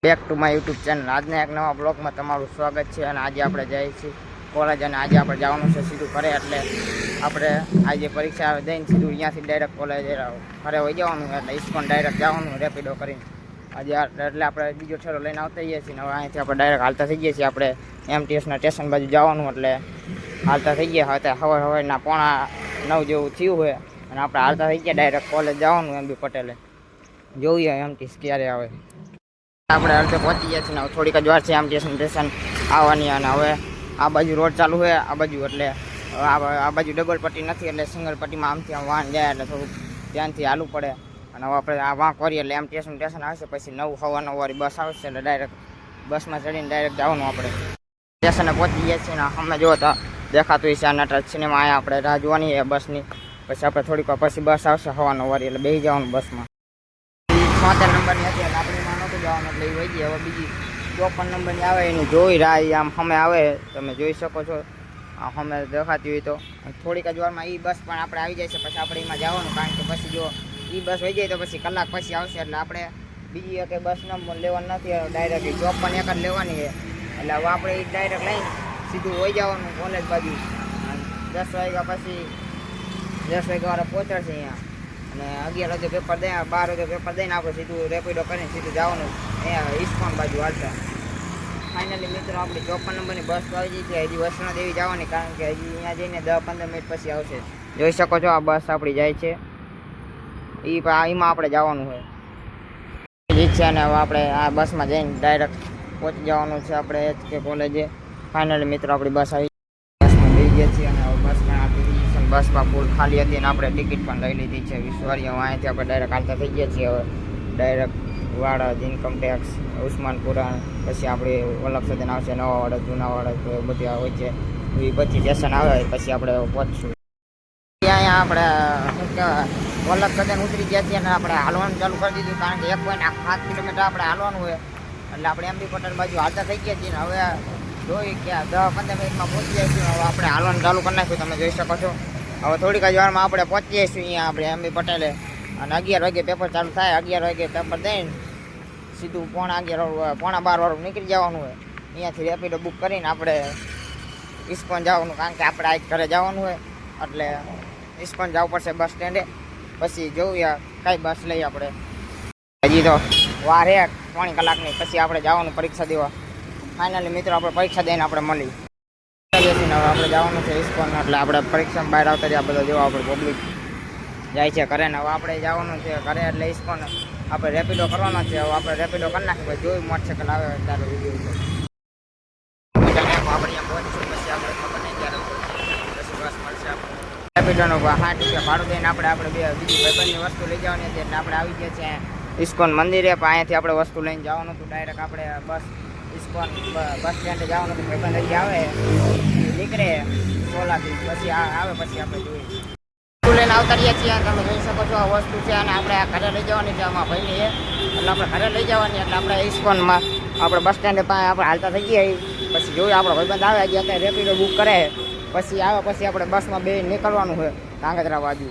Back to my YouTube channel. આજના એક નવા બ્લોગમાં તમારું સ્વાગત છે. અને આજે આપણે જઈએ છીએ કોલેજ અને આજે આપણે જવાનું છે સીધું ઘરે. એટલે આપણે આજે પરીક્ષા દઈને સીધું અહીંયાથી ડાયરેક્ટ કોલેજ ઘરે હોઈ જવાનું. એટલે ઇસ્કોન ડાયરેક્ટ જવાનું રેપિડો કરીને. આજે એટલે આપણે બીજો ઠેલો લઈને આવતા જઈએ છીએ. હવે અહીંથી આપણે ડાયરેક્ટ હાલતા થઈ જઈએ છીએ. આપણે MTSના સ્ટેશન બાજુ જવાનું એટલે હાલતા થઈ ગયા. હતા સવારના 8:45 જેવું થયું હોય અને આપણે હાલતા થઈ ગયા ડાયરેક્ટ કોલેજ જવાનું. MB પટેલે જોઈએ MTS ક્યારે આવે. આપણે અડધે પહોંચી ગયા છીએ. થોડીક જ વાર છે MTS સ્ટેશન આવવાની. અને હવે આ બાજુ રોડ ચાલુ હોય આ બાજુ, એટલે આ બાજુ ડબલ પટ્ટી નથી એટલે સિંગલ પટ્ટીમાં આમથી આમ વાહન જાય એટલે થોડુંક ધ્યાનથી હાલવું પડે. અને હવે આપણે આ વાંક કરીએ એટલે MTS સ્ટેશન આવશે. પછી 9:15 વાળી બસ આવશે એટલે ડાયરેક્ટ બસમાં ચડીને ડાયરેક્ટ જવાનું. આપણે સ્ટેશને પહોંચી ગયા છીએ. ને અમે જો તો દેખાતું હોય છે આ નટરાજ સિનેમા. અહીંયા આપણે રાહ જોવાની એ બસની. પછી આપણે થોડીક વાર પછી બસ આવશે 9:15 વાળી એટલે બેસી જવાનું બસમાં. 73 નંબરની હતી એટલે આપણે એમાં નહોતું જવાનું એટલે એ વહી ગઈ. હવે બીજી 54 નંબરની આવે એની જોઈ રાહ આમ સામે આવે તમે જોઈ શકો છો. સામે દેખાતી હોય તો થોડીક જ વારમાં એ બસ પણ આપણે આવી જાય છે. પછી આપણે એમાં જવાનું કારણ કે પછી જો એ બસ વહી જાય તો પછી કલાક પછી આવશે. એટલે આપણે બીજી એક બસ નંબર લેવાનું નથી, ડાયરેક્ટ 54 એક જ લેવાની છે. એટલે હવે આપણે એ ડાયરેક્ટ લઈને સીધું વહી જવાનું કોલેજ બાજુ. 10 વાગ્યા પછી 10 વાગ્યા વાળા પહોંચાડશે અહીંયા. અને 11 વાગે પેપર દે 12 વાગે પેપર દઈને આપણે સીધું રેપિડો કરીને સીધું જવાનું અહીંયા ઇસ્કોન બાજુ હાલતા. ફાઇનલી મિત્રો આપણી 54 નંબરની બસ આવી ગઈ છે. હજી વસણા દેવી જવાની કારણ કે હજી અહીંયા જઈને 10-15 મિનિટ પછી આવશે. જોઈ શકો છો આ બસ આપણી જાય છે એમાં આપણે જવાનું હોય છે. અને હવે આપણે આ બસમાં જઈને ડાયરેક્ટ પહોંચી જવાનું છે આપણે HK કોલેજે. ફાઇનલી મિત્રો આપણી બસ આવી બસમાં બેસી ગયા છીએ. અને હવે બસમાં આપી બસમાં ફૂલ ખાલી હતી અને આપણે ટિકિટ પણ લઈ લીધી છે 20 વાળી. અહીંયાથી આપણે ડાયરેક્ટ હાલતા થઈ ગયા છીએ. હવે ડાયરેક્ટ વાડજ, ઇન્કમટેક્સ, ઉસ્માનપુરા, પછી આપણે વલ્લભ સદન આવશે, નવા વાડજ, જૂના વાડજ બધી હોય છે. એ પછી સ્ટેશન આવે પછી આપણે પહોંચશું. અહીંયા આપણે શું કહેવાય વલ્લભ સદન ઉતરી ગયા છીએ અને આપણે હાલવાનું ચાલુ કરી દીધું કારણ કે 1.7 કિલોમીટર આપણે હાલવાનું હોય. એટલે આપણે MB પટેલ બાજુ હાલતા થઈ ગયા છીએ. હવે જોઈ કે 10-15 મિનિટમાં પહોંચી જઈશું. હવે આપણે હાલવાનું ચાલુ કરી નાખ્યું તમે જોઈ શકો છો. હવે થોડીક જ વારમાં આપણે પહોંચી જઈશું અહીંયા આપણે MB પટેલે. અને 11 વાગે પેપર ચાલુ થાય. 11 વાગે પેપર દઈને સીધું 11:15 વાળું નીકળી જવાનું હોય. અહીંયાથી રેપિડો બુક કરીને આપણે ઇસ્કોન જવાનું કારણ કે આપણે આ ઘરે જવાનું હોય એટલે ઇસ્કોન જવું પડશે બસ સ્ટેન્ડે. પછી જોઈએ કઈ બસ લઈએ આપણે. હજી તો વાર 3 કલાકની પછી આપણે જવાનું પરીક્ષા દેવા. ફાઇનલી મિત્રો આપણે પરીક્ષા દઈને આપણે મળી હવે આપણે જવાનું છે ઇસ્કોન. એટલે આપણે પરીક્ષામાં બહાર આવતા રહ્યા બધા જેવા આપણે પબ્લિક જાય છે ઘરે. ને હવે આપણે જવાનું છે ઘરે એટલે ઇસ્કોન આપણે રેપિડો કરવાનો છે. હવે આપણે રેપિડો કરી નાખીએ જોયું મોટરસાઇકલ આવે ત્યારે વિડીયો આપણે અહીંયા પહોંચીશું પછી આપણે ખબર નહીં ત્યારે પછી બસ મળશે. રેપિડોનું 60 રૂપિયા ભાડું દઈને આપણે બીજી ભાઈબંધની વસ્તુ લઈ જવાની હતી. એટલે આપણે આવી ગયા છીએ ઇસ્કોન મંદિરે. પણ અહીંયાથી આપણે વસ્તુ લઈને જવાનું હતું ડાયરેક્ટ આપણે બસ ઇસ્કોન બસ સ્ટેન્ડે જવાનું હતું. ભાઈબંધ હજી આવે નીકળે 16થી પછી આવે પછી આપણે જોઈએ. લઈને આવતા રહ્યા છીએ તમે જોઈ શકો છો આ વસ્તુ છે. અને આપણે આ ઘરે લઈ જવાની છે આમાં ભાઈની છે એટલે આપણે ઘરે લઈ જવાની. એટલે આપણે ઇસ્કોનમાં આપણે બસ સ્ટેન્ડે પાસે આપણે હાલતા થઈ ગયા. પછી જોઈએ આપણો ભાઈબંધ આવે હજી અત્યારે રેપિડો બુક કરે પછી આવે પછી આપણે બસમાં બે નીકળવાનું હોય ધાંગધ્રા બાજુ.